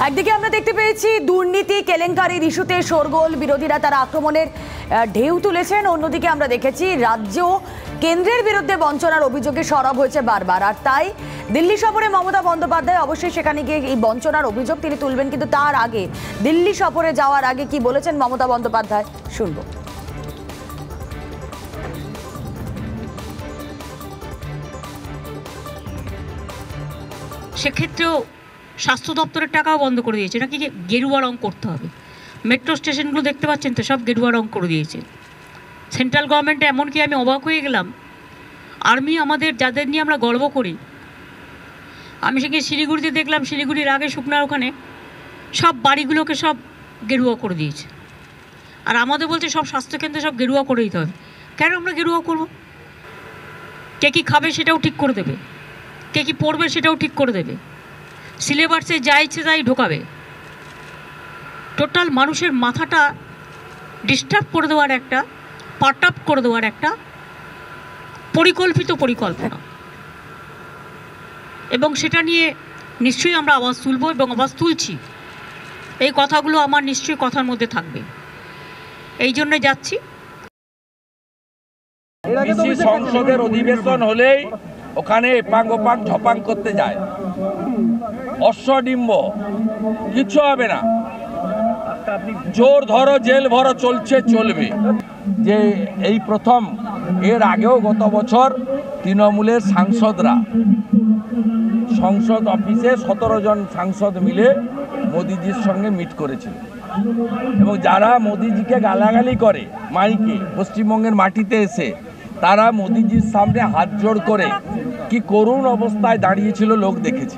একদিকে আমরা দেখতে পেয়েছি দুর্নীতি কেলেঙ্কারির ইস্যুতে শোরগোল, বিরোধীরা তার আক্রমণের ঢেউ তুলেছেন। অন্যদিকে আমরা দেখেছি রাজ্য কেন্দ্রের বিরুদ্ধে বঞ্চনার অভিযোগে সরব হয়েছে বারবার। আর তাই দিল্লি সফরে মমতা বন্দ্যোপাধ্যায় অবশ্যই সেখানে গিয়ে এই বঞ্চনার অভিযোগ তিনি তুলবেন। কিন্তু তার আগে দিল্লি সফরে যাওয়ার আগে কি বলেছেন মমতা বন্দ্যোপাধ্যায় শুনবো। সেক্ষেত্রেও স্বাস্থ্য দপ্তরের টাকাও বন্ধ করে দিয়েছে, নাকি গেরুয়া রং করতে হবে। মেট্রো স্টেশনগুলো দেখতে পাচ্ছেন তো, সব গেরুয়া রং করে দিয়েছে সেন্ট্রাল গভর্নমেন্টে। এমনকি আমি অবাক হয়ে গেলাম, আর্মি আমাদের যাদের নিয়ে আমরা গর্ব করি, আমি সেখানে শিলিগুড়িতে দেখলাম, শিলিগুড়ির আগে শুকনার ওখানে সব বাড়িগুলোকে সব গেরুয়া করে দিয়েছে। আর আমাদের বলছে সব স্বাস্থ্যকেন্দ্রে সব গেরুয়া করে দিতে হবে। কেন আমরা গেরুয়া করব? কে কী খাবে সেটাও ঠিক করে দেবে, কে কী পড়বে সেটাও ঠিক করে দেবে, সিলেবাসে যা ইচ্ছে তাই ঢোকাবে। টোটাল মানুষের মাথাটা ডিস্টার্ব করে দেওয়ার একটা, পার্ট আপ করে দেওয়ার একটা পরিকল্পনা, এবং সেটা নিয়ে নিশ্চয়ই আমরা আওয়াজ তুলব এবং আওয়াজ তুলছি। এই কথাগুলো আমার নিশ্চয়ই কথার মধ্যে থাকবে, এই জন্য যাচ্ছি। সংসদের অধিবেশন হলেই ওখানে এপাং ওপাং ঝপাং করতে যায়, অশ্বডিম্ব, কিচ্ছু হবে না। জোর ধরো জেল ভরো চলবে। যে এই প্রথম, এর আগেও গত বছর তৃণমূলের সাংসদরা সংসদ অফিসে 17 জন সাংসদ মিলে মোদিজির সঙ্গে মিট করেছিল, এবং যারা মোদিজিকে গালাগালি করে মাইকে পশ্চিমবঙ্গের মাটিতে এসে, তারা মোদিজির সামনে হাত জোড় করে কি করুণ অবস্থায় দাঁড়িয়েছিল লোক দেখেছে।